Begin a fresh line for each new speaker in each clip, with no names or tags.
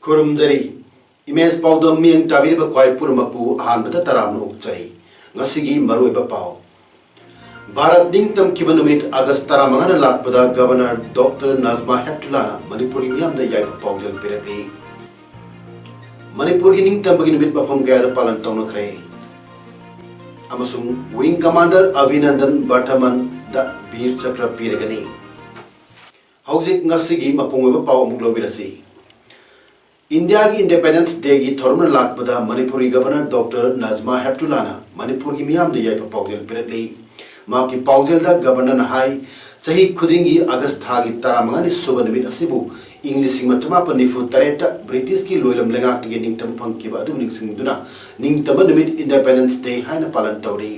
Kurumjari, immense Paodam Ming Tabiriba Kwai Purmapu, Hanbata Taramno Chari, Nasigi Maruiba Pao. Bharat Dingtam Kibanumit August Taramangana Lakpada, Governor Dr. Nazma Heptulana, Manipuri Yam the Yap Paujal Pirati. Manipuri Ningtam Baginubit Bapam Gada Palantona Cray. Amasung, Wing Commander Avinandan Bataman, the Bir Chakra Piragani. Hauzik Nasigi Mapunga Pao Muglobirasi. India की independence day की theorem लापदा Manipuri governor doctor Najma हेप्टुलाना Manipur की मियाम दे याई पाउजेल पिरतली मा की पाउजेल दा governor high सही खुदिंगी अगस्त थागी तरामंगानी सुबह निमित असिबु English मचमा पर निफु तरेट ब्रिटिश की लोयलम लेंगाक तिगे निंगतम फंकी बा अदुम निंगसिंगदुना निंगतम निमित इंडिपेंडेंस डे हाइना पालन तौरी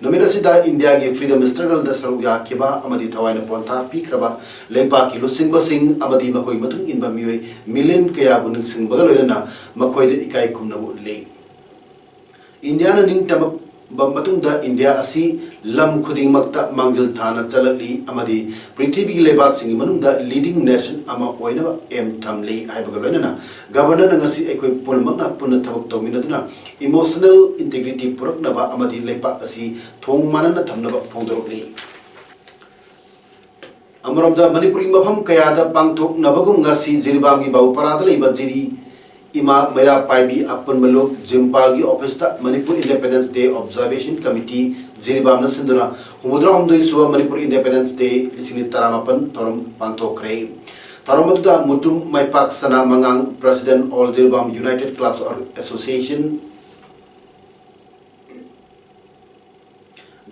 नमित असिदा इंडिया की फ्रीडम स्ट्रगल द सरुक याकिबा अमदी थवाइना पोंथा पीखरबा लेपा की लुसिंगबा सिंग अमदी मकोई मतुंग इनबा मियोय मिलियन कया बु निंगसिंगबा लोयना मकोई दे इकाई कुमनबु ले इंडिया न निंगतम बमतुंग द इंडिया असी लम खुदिंग मक्ता मांगजल थाना चलली अमदी पृथ्वी की लेबाक सिंग मनुंग द लीडिंग नेशन अमा ओइनबा एम थमली आइबगा लोयना गवर्नर नंगसी एकोई पुनमंगना पुन थबक तौमिनदुना इमोशनल इंटीग्रिटी पुरकनबा अमदी लेबाक असी थोंग मानना थमनबा फोंदरोकली अमरमदा मणिपुरी मफम कयादा पांगथोक नबगुम ngasi जिरबाम की बाउपरादा लेबा जिरी इमा मेरा पाइबी अपन मलोक जिम्पाल की ऑफिस ता Manipur independence day observation committee Jiribam न सिंदुना हुमुद्रा हुमदोई सुवा मणिपुर इंडिपेंडेंस डे लिसिंग तरामापन थोरम पांथोखरे थोरम मदुदा मुटुम माइपाक सना मंगांग president all Jiribam united clubs और association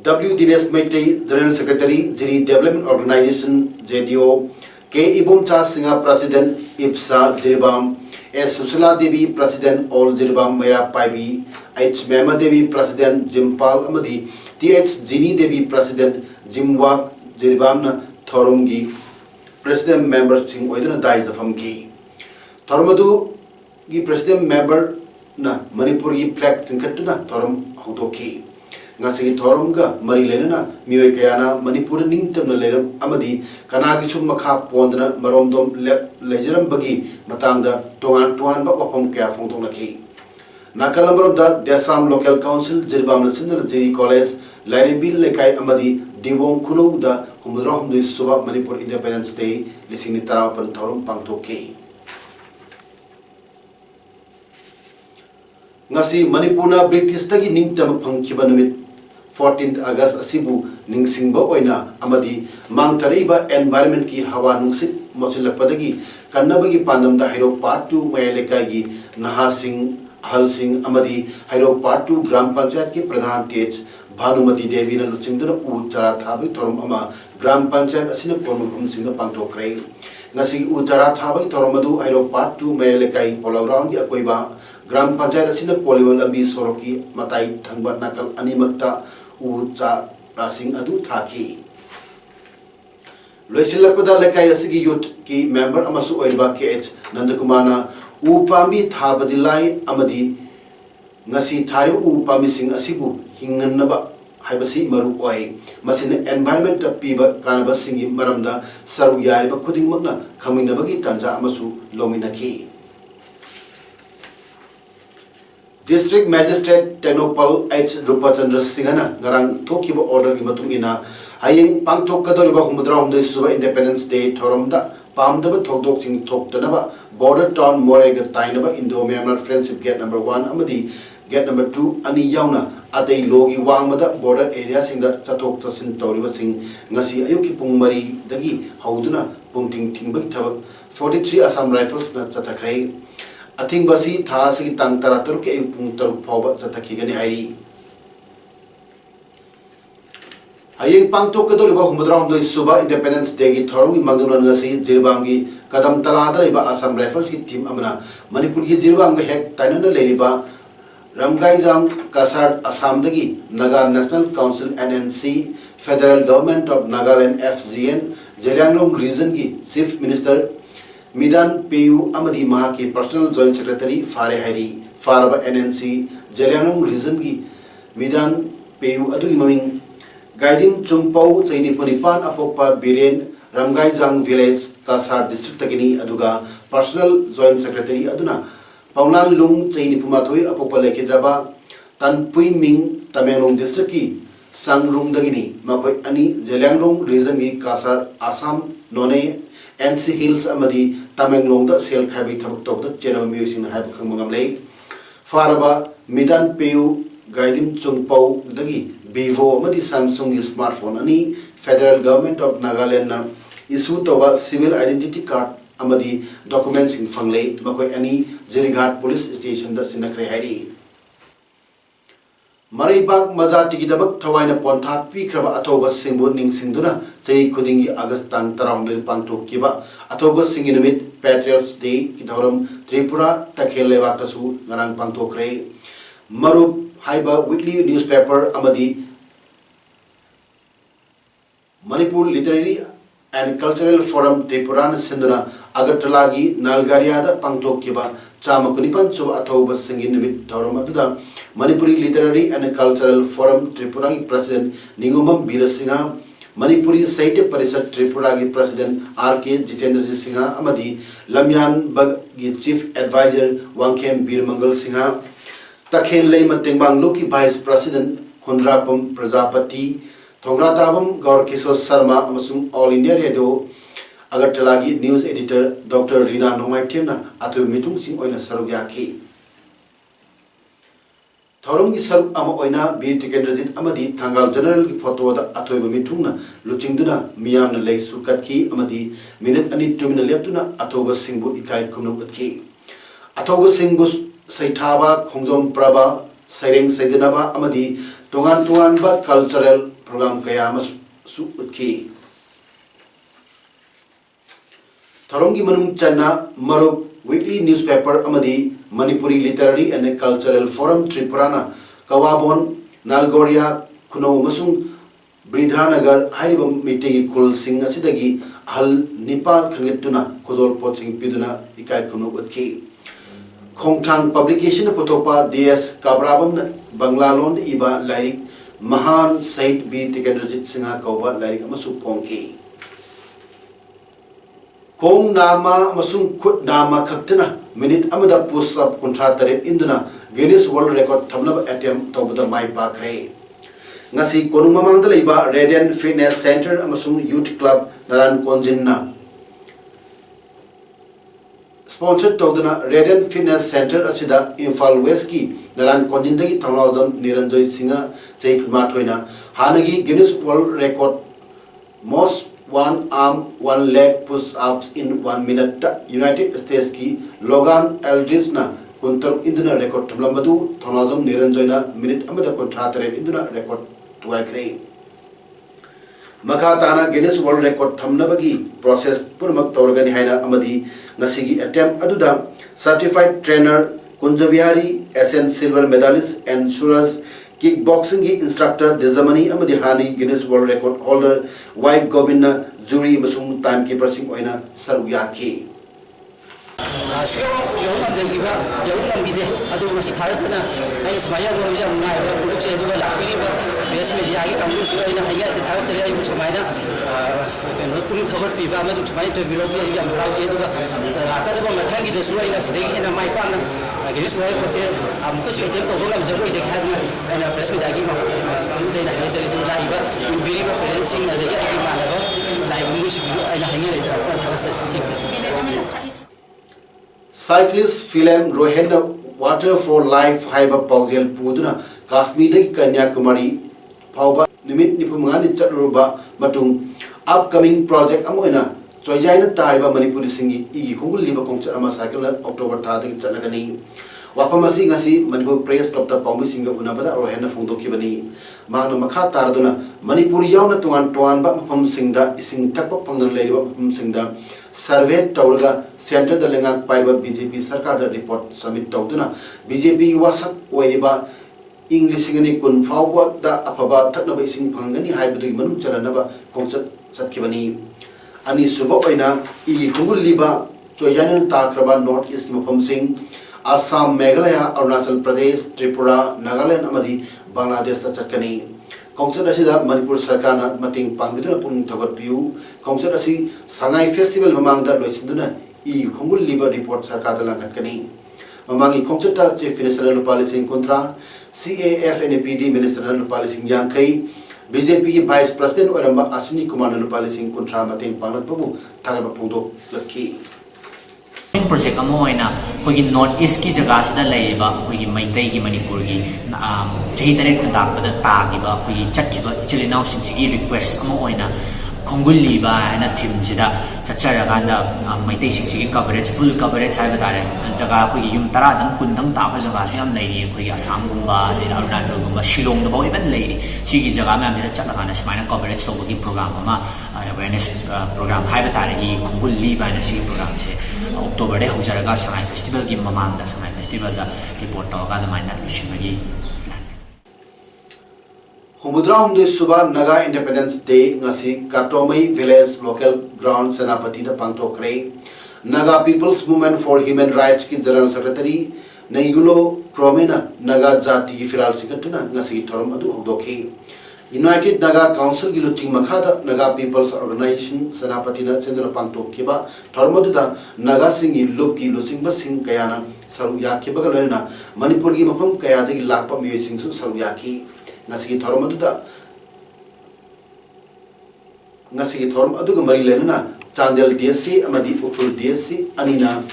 W Dinesh Meitei general secretary Jiri development organisation JDO K Ibomcha Singha president इप्सा Jiribam S. Susila Devi, President All Jirbam Mera Paibi, H. Mema Devi, President Jimpal Amadi, T.H. Jini Devi, President Jimwak Jirbamna Thorumgi, President Members Sing Oidana Dais of Hamki. Thorumadu gi President Member na Manipur gi Plak Tinkatuna Thorum Hutoki. Ngasi Thorumga, Mari Lenana, Mui Kayana, Manipur Ningtam Lerum, Amadi, Kanagi Sumaka Pondana, Maromdom Lejeram Bagi, Matanga, Tuan Bapam Kaya Fontonaki. Nakalamber da Desam Local Council, Jirbam Sindar Jiri College, Laribil Lekai Amadi, Divon Kulu da Humudrom de Suba Manipur Independence Day, listening Tarapan Thorum Pangtoki. Ngasi Manipurna British Tagi Ningtam Pangkibanumit 14th August asibu ningsingba oina amadi mangtariba environment ki hawa nungsit mosilakpadagi kannabagi pandamda hairo part 2 mayaleka gi nahasing halsing amadi hairo part 2 gram panchayat ki pradhan TH Bhanumati Devi na luchingdana u chara thabai thorum ama gram panchayat asina kormupum singda pangthokre ngasi u chara thabai thoromadu hairo part 2 mayaleka polaground gi akoiba gram panchayat asina koliwal lambi soroki matai thangba nakal animakta uca rasing adu thaki loisilakpada lekai asigi youth ki member amasu oiba KH Nandakumana upami thabadilai amadi ngasi thari upami sing asibu hingannaba haibasi maru oi masin environment piba kanaba singi maramda saru yariba khuding makna khaminabagi tanja amasu lominaki District Magistrate Tenopal H. Rupachandra Singhana Garang Tokiba Order Gimatungina Haying Pangtokadoriba Humudra Humda Suba Independence Day Torumda Pamdaba Tokdok Sing Toktanaba Border Town Morega Tainaba Indo Myanmar Friendship Gate number 1 Amadi Gate number 2 Ani Yauna Atay Logi Wangmada Border Area Sing the Chatok Chasin Toriba Sing Ngasi Ayuki Pungmari Dagi Hauduna Pungting Tingbak Tabak 43 Assam Rifles na Chatakray I think basi thasi tang taratur ke pung taruk phoba chataki gani hairi hayeng pangtok ke doriba humudram do suba Independence Day gi thoru mangdunan ngasi jirbam gi kadam talada iba Assam Rifles ki team amna Manipur gi jirbam ga hek tainana leriba Ramgaijang Kasar Assamdagi Naga National Council NNC Federal Government of Nagaland FGN Zeliangrong Region ki Chief Minister Midan Peyu Amadi Mahaki Personal Joint Secretary Fare Hari Faraba NNC Zeliangrong Region ki Midan Peyu Adugi Maming Guiding Chumpau Chaini Punipan Apopa Biren Ramgaijang Village Kasar District Takini Aduga Personal Joint Secretary Aduna Paulan Lung Chaini Pumatoi Apopa Lekidraba Tan Pui Ming Tamenglong District ki Sangrung Dagini Makoi Ani Zeliangrong Region ki Kasar Assam None NC Hills Amadi Tamenglong da Sel Khabi Thabak Tok da Channel Music Haib Khangmangam Lei Faraba Midan Peyu Guiding Chungpau Dagi Vivo Amadi Samsung smartphone Ani Federal Government of Nagaland na issue to civil identity card amadi documents in Fanglei Makoi Ani Zirighat Police Station da Sinakre Hari Maribak Mazati Gidabak Tawaina Ponta Pikraba Atoba Simbu Ning Sinduna Chai Kudingi August Tan Tarawndil Panto Kiba Atoba Singinamit Patriots Day Kidoram Tripura Takhelewa Kasu Ngarang Panto Kre Marub Haiba Weekly Newspaper Amadi Manipur Literary and Cultural Forum Tripuran Sinduna Agartalagi Nalgariada Pangtok Kiba Chamakunipan Suba Atoba Singin with Toromaduda Manipuri Literary and Cultural Forum Tripuragi President Ningumam Birasingha Manipuri Saite Parisat Tripuragi President R.K. Jitendra Singha Amadi Lamyan Bagi Chief Advisor Wangkem Birmangal Singha Takhen Lema Tengbang Loki Vice President Kundrapam Prajapati Thongratabam Gaur Kishore Sharma amasung All India Radio Agartalagi News Editor Dr. Rina Nomai Temna Atu Mitung Sing Oina Sarugyaki Thorum ki Saruk Ama Oina Bir Tikendrajit Amadi Thangal General ki photo da Atoiba Mitungna Luchingduna Miyamna Lei Sukatki Amadi Minute Ani Tumina Leptuna Atoba Singbu Ikai Kumnukatki Atoba Singbu Saitaba Khongjom Praba Saireng Saidinaba Amadi Tungan Tungan ba Cultural Program kaya su utki Tharongi Manung Chana Maruk Weekly Newspaper Amadi Manipuri Literary and Cultural Forum Tripurana Kawabon Nalgoria Kuno Masung Bridhanagar Hairibam Mitegi Kul Singh Asidagi Hal Nepal Kangetuna Kodol Potsing Piduna Ikai Kuno Utki Khongthang Publication Potopa DS Kabrabam Banglalon Iba Lairik Mahan Said B. Tikendrajit Singha Kauba Lairik Amasung Pongki Kong Nama Masung Kut Nama Kaktana Minute Amada Push Up Contrataret Induna Guinness World Record Tamlab Attempt Tobada Mai Pakre Ngasi Konumamang Iba Radiant Fitness Center Amasung Youth Club Naran Konjinna Sponsored Todana Radiant Fitness Center Asida Infal West Ki Naran Konjindagi Thanglawjam Niranjoy Singha Jai Matoina Hanagi Guinness World Record Most one arm one leg push ups in 1 minute United States Ki Logan Aldridge na Kuntar Induna record Tamlambadu Thanglawjam Niranjoy na minute Amada Contratare Induna record Tuakre Makatana Guinness World Record Thamnabagi process Purmak Torgani Haina Amadi Nasigi attempt Aduda certified trainer Kunjavihari SN silver medalist and Suraj kickboxing instructor Dezamani Amadi Hani Guinness World Record holder Y Gobinna jury Masung timekeeper Sing Oina Saruyaki Cyclist film Rohenda Water for Life Haiba Pogzel Puduna Kashmir Kanyakumari Pauba Nimit Nipumani Chatruba Matung upcoming project Amoina Choijaina Tariba Manipuri Singi Igi Kungul Liba Kongcharama Cycle October Tadi Chalagani Wapamasi Ngasi Manipur Press Dr. Pombi Singa Unabada Rohenda Fundokibani Magna Makha Tarduna Manipur Yauna Tuan Tuan Bapam Singda Ising Takpa Pangan Lady Bapam Singda Survey Tauraga centre द लेंगा पाइबा BJP सरकार द report submit तौदुना BJP वासक ओइरिबा English सिंगनी कुन फावबा द अफबा थकनबा इसिंग फंगनी हाइबदुई मनु चलनबा कोंचत सतखिबनी अनि सुबह ओइना इ खुंगुल लिबा चोयान ताक्रबा नॉर्थ ईस्ट की मफमसिंग आसाम मेघालय अरुणाचल प्रदेश त्रिपुरा नागालैंड अमदी बांग्लादेश ता चटकनी कोंचत असिदा मणिपुर सरकार ना मतिंग पांगबिदुना पुंग थगतपियु कोंचत असि सांगाई फेस्टिवल ममांगदा लोइसिंदुना इ खुंगुल लिबा रिपोर्ट सरकार दा लांगतकनी ममांगी कोंचत ता चीफ मिनिस्टर लुपालिसिंग कुंत्रा CAFNPD मिनिस्टर लुपालिसिंग यांखई बीजेपी की वाइस प्रेसिडेंट ओरंबा अश्विनी कुमार लुपालिसिंग कुंत्रा मतिंग पांगलपबु थागब पुंगदो लखी
प्रोजेक्ट अखोगी नॉर्थ ईस्ट की जगह अखोगी मैतई की मणिपुर की चही तरह दापद तागिब अखोगी चटखिब इचिल इनाउसिंग रिक्वेस्ट खोंगुल्लीब है थीम से चचरकान मैतई की कवरेज फुल कवरेज है तारे जगह अखोगी यूम तरादंग कुंदंग ताब जगह याम लेरी अखोगी असमगुंब अरुणाचलगुंब शिलोंगदबो इवन लेरी सिगी जगह मैम चटकान सुमायना कवरेज तौबगी प्रोग्राम अवेयरनेस प्रोग्राम है तारे खोंगुल्लीब है प्रोग्राम से अक्टोबर हौजरगा सांगाई फेस्टिवल की ममांग सांगाई फेस्टिवल रिपोर्ट तौर अदुमायना लुसिबगी
हुमुद्राहुमदे सुबह नगा इंडिपेंडेंस डे ngasi काटोमई विलेज लोकल ग्राउंड सेनापति द पांगथोक्रे Naga people's movement for human rights की जनरल सेक्रेटरी नयुलो क्रोमेना नगा जाति की फिराल सिकटुना ngasi थोरम अदु हौदोखी यूनाइटेड नगा काउंसिल की लुचिंग मखादा नगा पीपल्स ऑर्गेनाइजेशन सेनापति न चंद्र पांगथोक्केबा थोरम अदुदा नगा सिंगी लुप की लुचिंग बसिंग कयाना सरु याखेबगा लोना मणिपुर की मफम कयादगी लाकपा मियोइसिंग सु सरु याखी ngasi thorum aduga mari lenana Chandel DSC amadi Ukhul DSC anina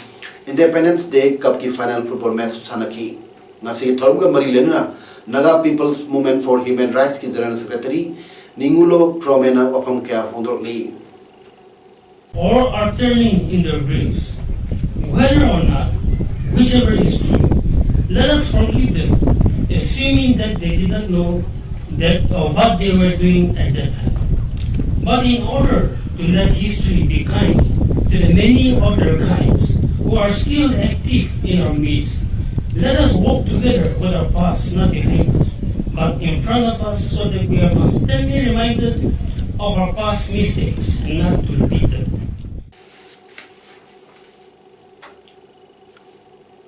Independence Day Cup ki final football match sanaki ngasi thorum ga mari lenana Naga People's Movement for Human Rights ki General Secretary Ningulo Tromena wafam kya fondorli
all are turning in their graves whether or not whichever is true let us forgive them assuming that they did not know that what they were doing at that time. But in order to let history be kind to the many other kinds who are still active in our midst, let us walk together with our past not behind us, but in front of us so that we are constantly reminded of our past mistakes and not to repeat them.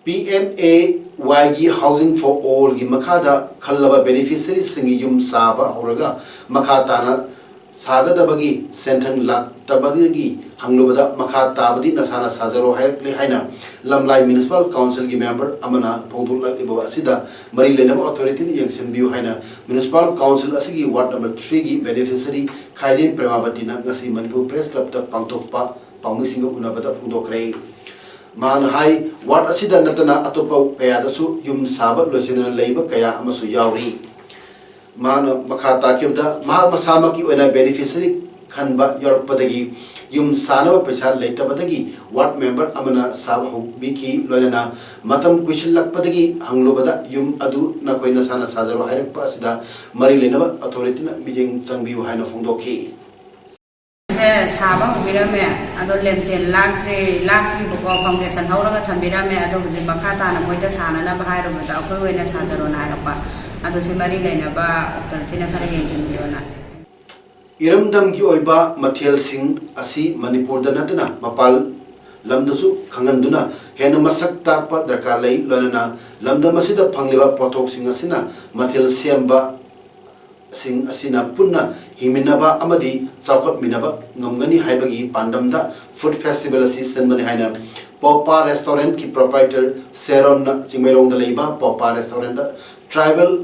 PMAY Housing for All gi makhada khallaba beneficiaries singi yum saba horaga makhatana sagadabagi senthang laktabagi hanglubada makhatabadi nasana sajaro hairle haina lamlai municipal council gi member amana pongdul laklibo asida mari lenaba authority ni yangsen biu haina municipal council asigi ward number 3 gi beneficiary khaide premabati na ngasi manipur press club ta pangtokpa pangmisinga unabada phudokre मान high ward असिदा नतना अतोप कया दसु yum साबा लोचना लेबा कया अमसु यावरी मान मखा ताकिबदा मा मसामकी ओना बेनिफिशियरी खनबा यरपदगी युम सानव पैसा लेतबदगी वार्ड मेंबर अमना साब हुबिकी लोनना मतम कुशलकपदगी हंगलोबदा युम अदु नकोइना साना साजरो हाइरकपा असिदा मरि लेनबा अथॉरिटी न मिजिंग चंगबिउ हाइना फोंदोखी
साबा हुबिरामे अदो लेमतेन लाखरी बको फाउंडेशन हौरगा थंबिरामे अदो हुजि बखाताना मोइदा सानाना बाहायरोबदा अखोय ओइना साजरो नारपा अदो सिमारी लेनाबा अथॉरिटीना खरा येंजिनबियोना
इरमदम की ओइबा मथेल सिंह असि मणिपुर द नतना मपाल लमदसु खंगनदुना हेन मसक ताकपा दरकार लै लोनना लमदम असिदा फंगलिबा पोथोक सिंह असिना मथेल सेम्बा सिंह असिना पुन्ना हिमिनबा अमदी चौकत मिनबा ngमगनी हाइबगी पांडमदा फूड फेस्टिवल असि सनमनि हाइना पोपा रेस्टोरेंट की प्रोप्राइटर सेरोन चिंगमेरोंग द लेबा पोपा रेस्टोरेंट ट्राइबल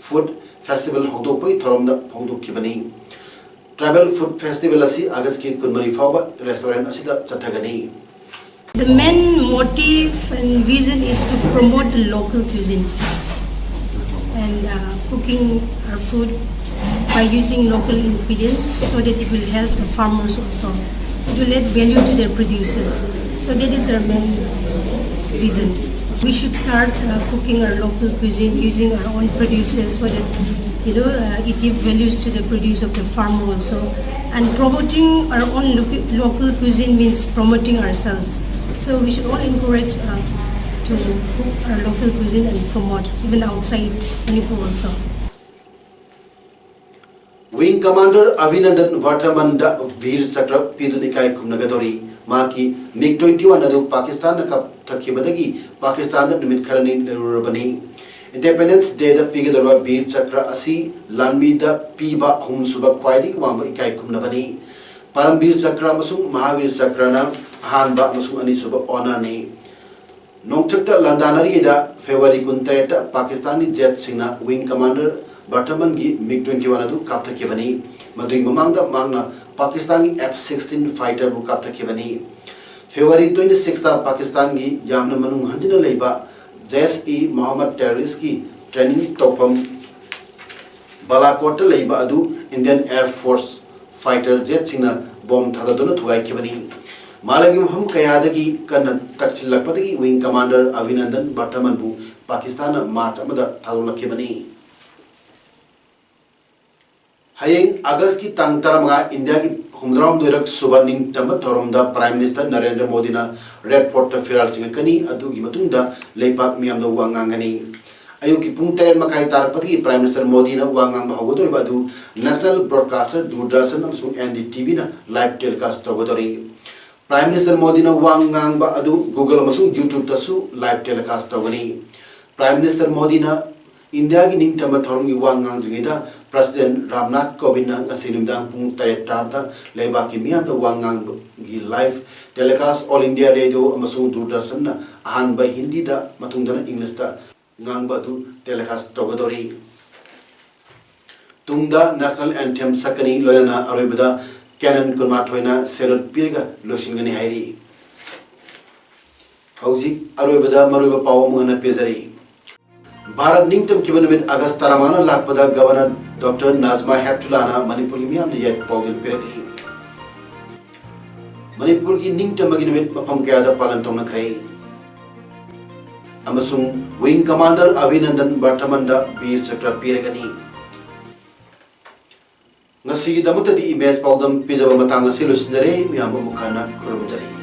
फूड फेस्टिवल हौदोपई थरोमदा हौदोखिबनी ट्राइबल फूड फेस्टिवल असि अगस्त की कुनमरी फावबा रेस्टोरेंट असिदा चथगनी
The main motive and vision is to promote the local cuisine and cooking our food by using local ingredients so that it will help the farmers also. It will add value to their producers. So that is our main reason. We should start cooking our local cuisine using our own producers so that it gives values to the produce of the farmer also. And promoting our own local cuisine means promoting ourselves. So we should all encourage to cook our local cuisine and promote even outside Manipur also.
Wing Commander Avinandan Vartamanda Veer Chakra Pidunikai Kumnagadori Maki MiG-21 adu Pakistan na thakibadagi Pakistan da numit kharani lerurabani. Independence Day da pigadorwa Veer Chakra asi lanmi da piba humsuba kwaidi wamba ikai kumnabani. Paramveer Chakra amasung Mahavir Chakra na ahanba amasung anisuba honor ni. Nongchakta landanari da February 23 Pakistani jet singna Wing Commander Bartaman gi MiG-21 adu kapthakibani. Madui mamangda mangna Pakistani F-16 fighter bu kapthakibani. February 26 Pakistan gi yamna manung hanjina leiba JSE Muhammad terrorist ki training topam Balakot leiba adu Indian Air Force fighter jet singna bomb thadaduna thugai kibani. Malagi maham kayadagi kana takchilakpadagi Wing Commander Avinandan Bartaman bu Pakistan March amada thadulakibani. Hayeng August ki tang taramanga India ki humdram doirak subaning tamat thoromda Prime Minister Narendra Modi na Red Fort ta firal chingakani adu gi matungda leipak miyamda wangangani ayu ki pung 3 makai tarapati Prime Minister Modi na wangang bahagodori badu National Broadcaster Doordarshan amsung NDTV na live telecast tagodori Prime Minister Modi na wangang ba adu Google amsung YouTube tasu live telecast tagoni Prime Minister Modi na India ki ning tamat thorom gi wangang jingida President Ramnath Kovind na ngasinumdang pung 3 tabda leiba ki miyamda wangang gi live telecast All India Radio amasung Doordarshan na ahan ba Hindi da matungda na English da ngangba du telecast togodori tungda national anthem sakani loina aroibada canon kunma thoina selot pirga losingani hairi hauji aroibada maruiba pawamu hana pezari Bharat ningtam kibanamit August taramana lakpada Governor Dr. Nazma Heptulana Manipur ki miyam yet pawjil pirati Manipur ki ningtam maginamit mapam kaya da palan tongna krai amasung Wing Commander Avinandan Bartamanda Veer Chakra piragani ngasi damuta di image Paodam pijaba matanga silusindare miyam mukana kurumjari